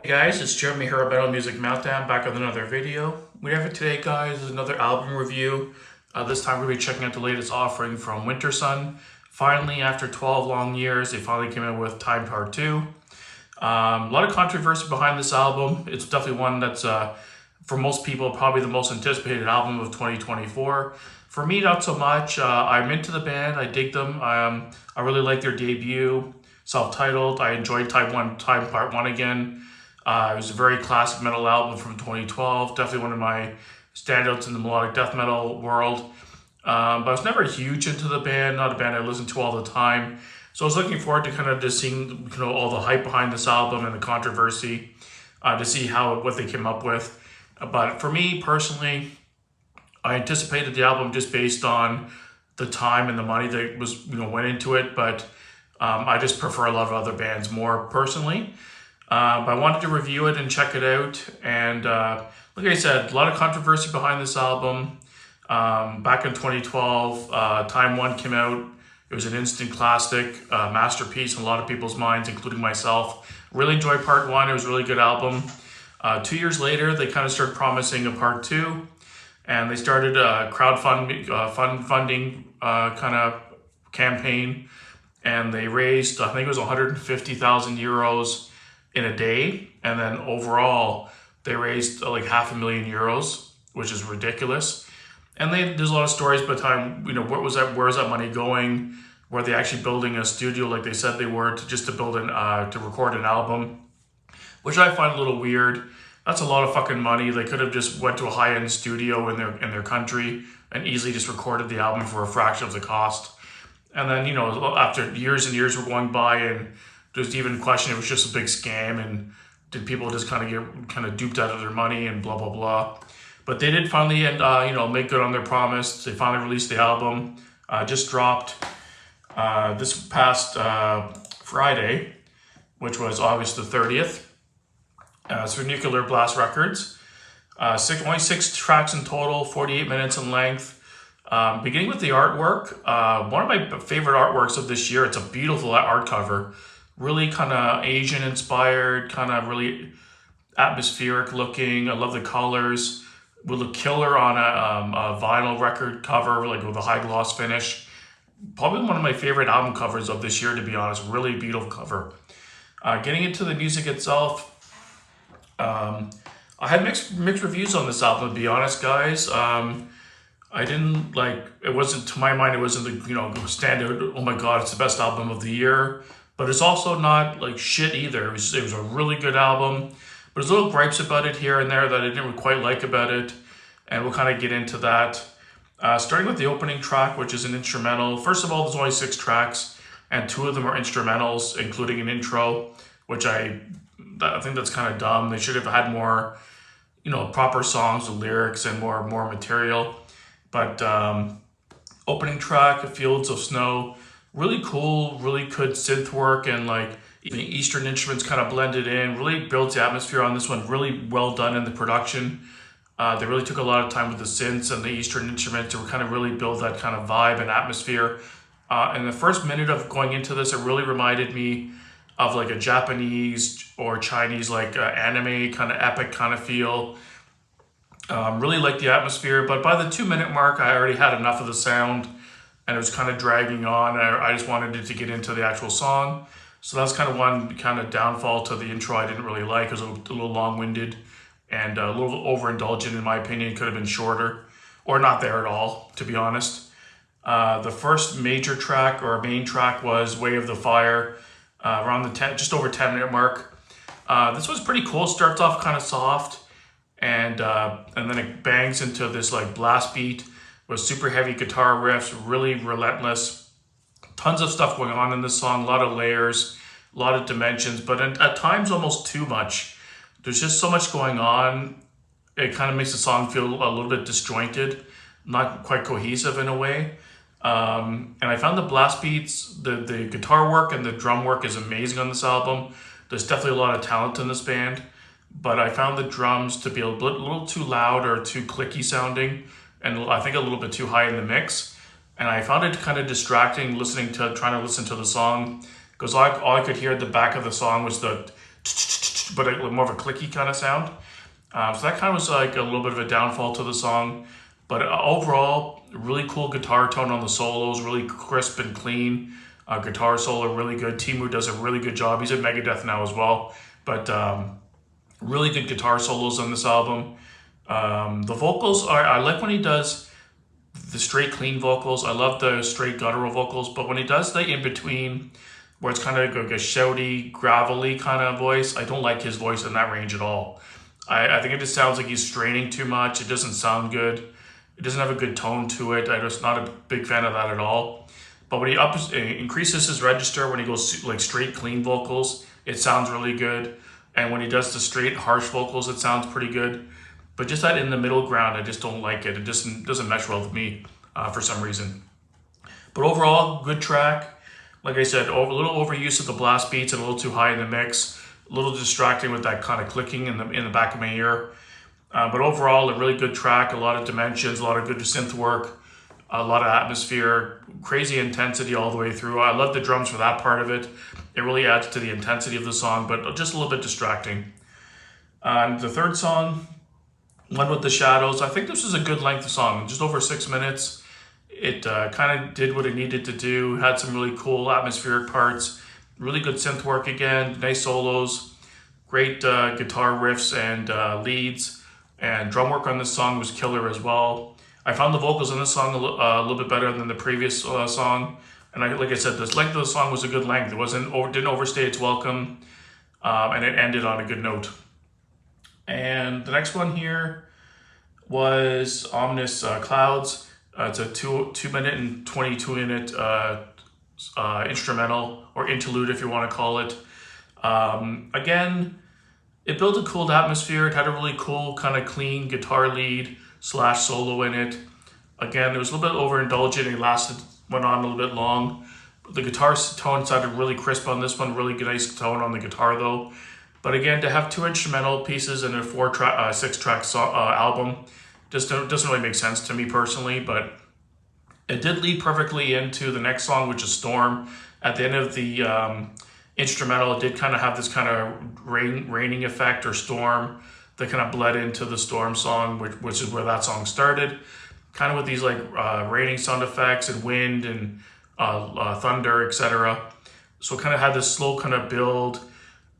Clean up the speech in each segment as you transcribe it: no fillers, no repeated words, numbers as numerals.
Hey guys, it's Jeremy here at Metal Music Meltdown, back with another video. We have it today, guys, is another album review. This time we're going to be checking out the latest offering from Wintersun. Finally, after 12 long years, they finally came out with Time Part 2. A lot of controversy behind this album. It's definitely one that's, for most people, probably the most anticipated album of 2024. For me, not so much. I'm into the band. I dig them. I really like their debut, self-titled. I enjoyed Time Part 1 again. It was a very classic metal album from 2012. Definitely one of my standouts in the melodic death metal world. But I was never huge into the band, not a band I listened to all the time. So I was looking forward to kind of just seeing, all the hype behind this album and the controversy, to see what they came up with. But for me personally, I anticipated the album just based on the time and the money that was went into it. But I just prefer a lot of other bands more personally. But I wanted to review it and check it out. And like I said, a lot of controversy behind this album. Back in 2012, Time 1 came out. It was an instant classic, masterpiece in a lot of people's minds, including myself. Really enjoyed Part 1. It was a really good album. 2 years later, they kind of started promising a Part 2. And they started a crowdfunding kind of campaign. And they raised, I think it was 150,000 euros in a day, and then overall they raised like €500,000, which is ridiculous. And there's a lot of stories by the time, where's that money going? Were they actually building a studio like they said they were to build to record an album, which I find a little weird. That's a lot of fucking money. They could have just went to a high-end studio in their country and easily just recorded the album for a fraction of the cost. And then after years and years were going by, and there's even question it was just a big scam, and did people just kind of duped out of their money and blah blah blah. But they did finally make good on their promise. They finally released the album. Just dropped this past Friday, which was August the 30th. It's for Nuclear Blast Records. Only 6 tracks in total, 48 minutes in length. Beginning with the artwork, one of my favorite artworks of this year. It's a beautiful art cover. Really kind of Asian inspired, kind of really atmospheric looking. I love the colors. Will look killer on a vinyl record cover, like with a high gloss finish. Probably one of my favorite album covers of this year, to be honest. Really beautiful cover. Getting into the music itself, I had mixed reviews on this album, to be honest, guys. I didn't it wasn't, to my mind, it wasn't the standout, oh my god, it's the best album of the year. But it's also not like shit either. It was a really good album. But there's little gripes about it here and there that I didn't quite like about it. And we'll kind of get into that. Starting with the opening track, which is an instrumental. First of all, there's only 6 tracks, and 2 of them are instrumentals, including an intro, which I think that's kind of dumb. They should have had more, proper songs with lyrics and more material. But opening track, Fields of Snow. Really cool, really good synth work, and the Eastern instruments kind of blended in. Really built the atmosphere on this one. Really well done in the production. They really took a lot of time with the synths and the Eastern instruments to kind of really build that kind of vibe and atmosphere. In the first minute of going into this, it really reminded me of like a Japanese or Chinese anime kind of epic kind of feel. Really liked the atmosphere, but by the 2-minute mark, I already had enough of the sound. And it was kind of dragging on. I just wanted it to get into the actual song. So that's kind of one kind of downfall to the intro I didn't really like. It was a little long-winded and a little overindulgent, in my opinion. It could have been shorter or not there at all, to be honest. The first major track or main track was Way of the Fire, around the just over 10-minute mark. This was pretty cool. Starts off kind of soft, and then it bangs into this blast beat with super heavy guitar riffs, really relentless. Tons of stuff going on in this song, a lot of layers, a lot of dimensions, but at times almost too much. There's just so much going on. It kind of makes the song feel a little bit disjointed, not quite cohesive in a way. And I found the blast beats, the guitar work and the drum work is amazing on this album. There's definitely a lot of talent in this band, but I found the drums to be a little too loud or too clicky sounding, and I think a little bit too high in the mix. And I found it kind of distracting trying to listen to the song, because all I could hear at the back of the song was the but more of a clicky kind of sound. So that kind of was like a little bit of a downfall to the song. But overall, really cool guitar tone on the solos, really crisp and clean. Guitar solo, really good. Timu does a really good job. He's at Megadeth now as well. But really good guitar solos on this album. The vocals, I like when he does the straight clean vocals. I love the straight guttural vocals. But when he does the in-between, where it's kind of like a shouty, gravelly kind of voice, I don't like his voice in that range at all. I think it just sounds like he's straining too much. It doesn't sound good. It doesn't have a good tone to it. I'm just not a big fan of that at all. But when he increases his register, when he goes like straight clean vocals, it sounds really good. And when he does the straight harsh vocals, it sounds pretty good. But just that in the middle ground, I just don't like it. It just doesn't mesh well with me for some reason. But overall, good track. Like I said, a little overuse of the blast beats and a little too high in the mix. A little distracting with that kind of clicking in the back of my ear. But overall, a really good track. A lot of dimensions, a lot of good synth work, a lot of atmosphere, crazy intensity all the way through. I love the drums for that part of it. It really adds to the intensity of the song, but just a little bit distracting. And the third song, One with the Shadows. I think this was a good length of song, just over 6 minutes. It kind of did what it needed to do, had some really cool atmospheric parts, really good synth work again, nice solos, great guitar riffs and leads, and drum work on this song was killer as well. I found the vocals in this song a little bit better than the previous song, and like I said, this length of the song was a good length. It didn't overstay its welcome, and it ended on a good note. And the next one here was Ominous Clouds. It's a 2 minute and 22 minute instrumental, or interlude if you want to call it. Again, it built a cool atmosphere. It had a really cool kind of clean guitar lead / solo in it. Again, it was a little bit overindulgent. It went on a little bit long. The guitar tone sounded really crisp on this one. Really nice tone on the guitar though. But again, to have 2 instrumental pieces in a 6-track album just doesn't really make sense to me personally. But it did lead perfectly into the next song, which is Storm. At the end of the instrumental, it did kind of have this kind of raining effect or storm that kind of bled into the Storm song, which is where that song started. Kind of with these like raining sound effects and wind and thunder, etc. So it kind of had this slow kind of build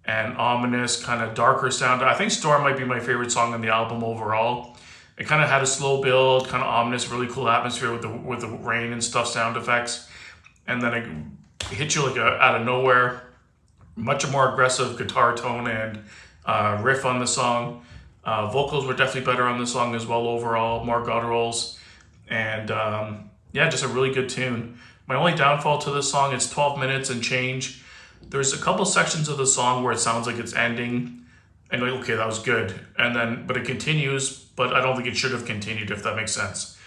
and ominous kind of darker sound. I think Storm might be my favorite song on the album overall. It kind of had a slow build, kind of ominous, really cool atmosphere with the rain and stuff sound effects. And then it hit you like out of nowhere. Much more aggressive guitar tone and riff on the song. Vocals were definitely better on the song as well overall, more gutturals. And yeah, just a really good tune. My only downfall to this song is 12 minutes and change. There's a couple sections of the song where it sounds like it's ending. And like, okay, that was good. But it continues, but I don't think it should have continued, if that makes sense.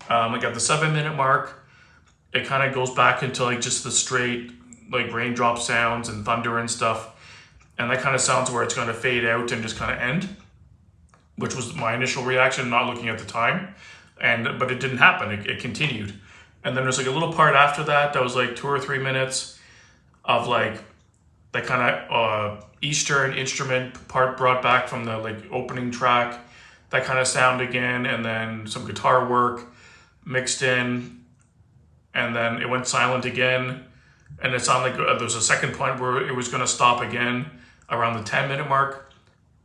Like at the 7-minute mark, it kind of goes back into like just the straight like raindrop sounds and thunder and stuff. And that kind of sounds where it's going to fade out and just kind of end, which was my initial reaction, not looking at the time. But it didn't happen. It continued. And then there's like a little part after that was like 2 or 3 minutes of like that kind of Eastern instrument part brought back from the like opening track, that kind of sound again, and then some guitar work mixed in, and then it went silent again, and it sounded like there was a second point where it was going to stop again around the 10-minute mark,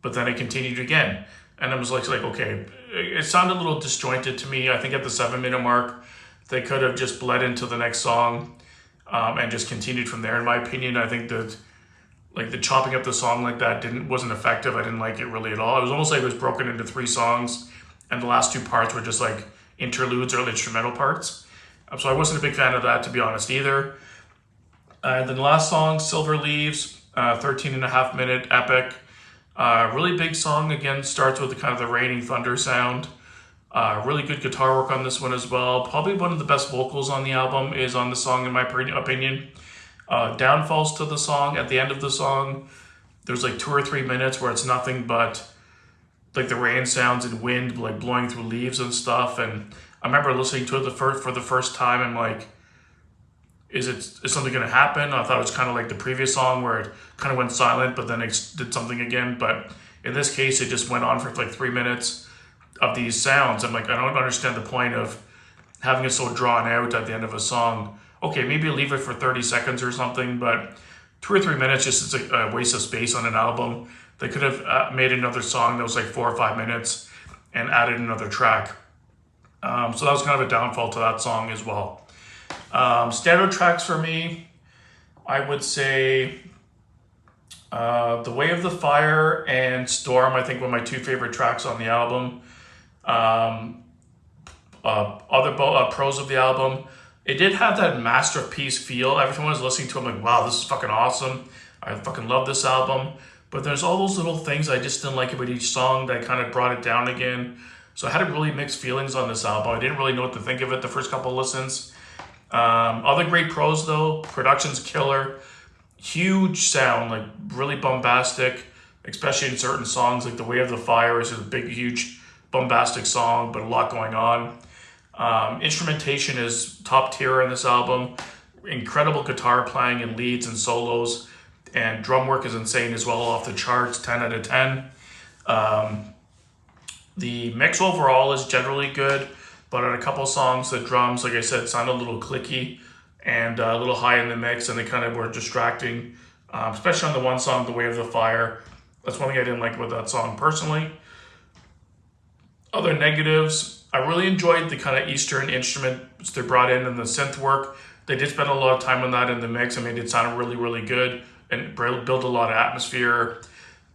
but then it continued again. And I was like, okay, it sounded a little disjointed to me. I think at the 7-minute mark, they could have just bled into the next song and just continued from there. In my opinion, I think that like the chopping up the song like that wasn't effective. I didn't like it really at all. It was almost like it was broken into 3 songs, and the last 2 parts were just like interludes or instrumental parts. So I wasn't a big fan of that, to be honest, either. And then the last song, Silver Leaves, 13.5-minute epic. Really big song, again, starts with the kind of the raining thunder sound. Really good guitar work on this one as well. Probably one of the best vocals on the album is on the song, in my opinion. Downfalls to the song, at the end of the song, there's like 2 or 3 minutes where it's nothing but like the rain sounds and wind like blowing through leaves and stuff. And I remember listening to it for the first time and like, is something going to happen? I thought it was kind of like the previous song where it kind of went silent, but then it did something again. But in this case, it just went on for like 3 minutes of these sounds. I'm like, I don't understand the point of having it so drawn out at the end of a song. Okay, maybe leave it for 30 seconds or something, but 2 or 3 minutes just is a waste of space on an album. They could have made another song that was like 4 or 5 minutes and added another track. So that was kind of a downfall to that song as well. Standard tracks for me, I would say The Way of the Fire and Storm, I think were my two favorite tracks on the album. Other pros of the album, it did have that masterpiece feel. Every time I was listening to it, I'm like, wow, this is fucking awesome. I fucking love this album. But there's all those little things I just didn't like about each song that kind of brought it down again. So I had really mixed feelings on this album. I didn't really know what to think of it the first couple of listens. Other great pros though, production's killer. Huge sound, like really bombastic, especially in certain songs, like The Way of the Fire is a big, huge, bombastic song, but a lot going on. Instrumentation is top tier in this album. Incredible guitar playing and leads and solos, and drum work is insane as well, off the charts, 10 out of 10. The mix overall is generally good, but on a couple songs, the drums, like I said, sound a little clicky and a little high in the mix, and they kind of were distracting, especially on the one song, The Way of the Fire. That's one thing I didn't like about that song personally. Other negatives, I really enjoyed the kind of Eastern instruments they brought in and the synth work. They did spend a lot of time on that in the mix. I mean, it sounded really, really good and built a lot of atmosphere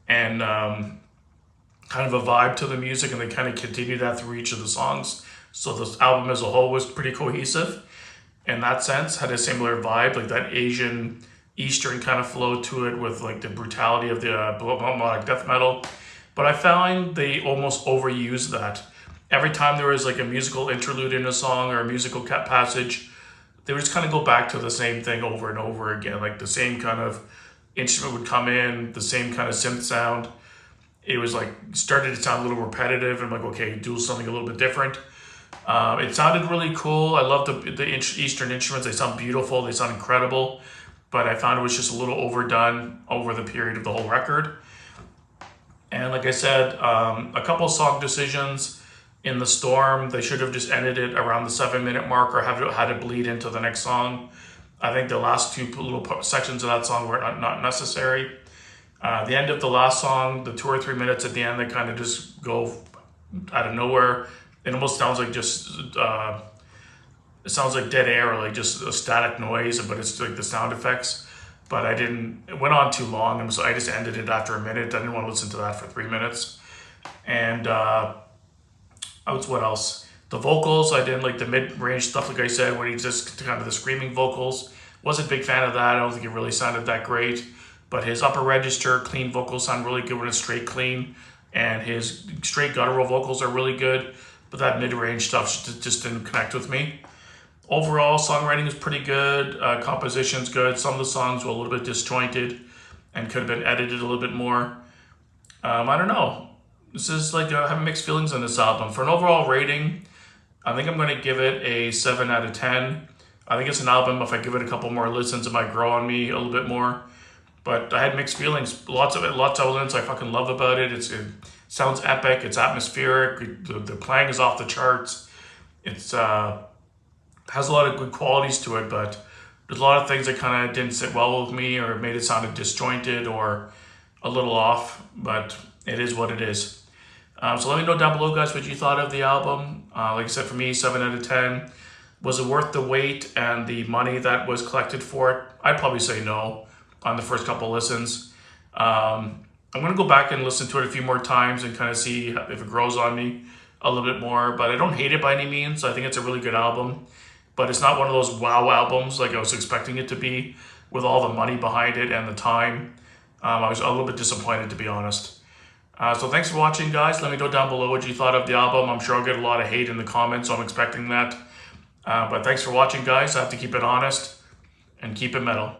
and kind of a vibe to the music, and they kind of continued that through each of the songs. So this album as a whole was pretty cohesive in that sense, had a similar vibe, like that Asian Eastern kind of flow to it with like the brutality of the melodic death metal. But I found they almost overused that. Every time there was like a musical interlude in a song or a musical passage, they would just kind of go back to the same thing over and over again. Like the same kind of instrument would come in, the same kind of synth sound. It was like, started to sound a little repetitive. I'm like, okay, do something a little bit different. It sounded really cool. I love the Eastern instruments. They sound beautiful. They sound incredible. But I found it was just a little overdone over the period of the whole record. And like I said, a couple of song decisions in The Storm, they should have just ended it around the 7-minute mark or had it bleed into the next song. I think the last two little sections of that song were not necessary. The end of the last song, the 2 or 3 minutes at the end, they kind of just go out of nowhere. It almost sounds like just, it sounds like dead air, like just a static noise, but it's like the sound effects. But it went on too long, and so I just ended it after a minute. I didn't want to listen to that for 3 minutes. And what else? The vocals, I didn't like the mid-range stuff, like I said, when he just kind of the screaming vocals. Wasn't a big fan of that. I don't think it really sounded that great. But his upper register, clean vocals sound really good when it's straight clean. And his straight guttural vocals are really good. But that mid-range stuff just didn't connect with me. Overall, songwriting is pretty good. Composition's good. Some of the songs were a little bit disjointed and could have been edited a little bit more. I don't know. This is like, I have mixed feelings on this album. For an overall rating, I think I'm going to give it a 7 out of 10. I think it's an album, if I give it a couple more listens, it might grow on me a little bit more. But I had mixed feelings. Lots of elements I fucking love about it. It sounds epic. It's atmospheric. The playing is off the charts. It's has a lot of good qualities to it, but there's a lot of things that kind of didn't sit well with me or made it sound disjointed or a little off, but it is what it is. So let me know down below, guys, what you thought of the album. Like I said, for me, 7 out of 10. Was it worth the wait and the money that was collected for it? I'd probably say no on the first couple listens. I'm going to go back and listen to it a few more times and kind of see if it grows on me a little bit more. But I don't hate it by any means. I think it's a really good album. But it's not one of those wow albums like I was expecting it to be with all the money behind it and the time. I was a little bit disappointed, to be honest. So thanks for watching, guys. Let me know down below what you thought of the album. I'm sure I'll get a lot of hate in the comments, so I'm expecting that. But thanks for watching, guys. I have to keep it honest and keep it metal.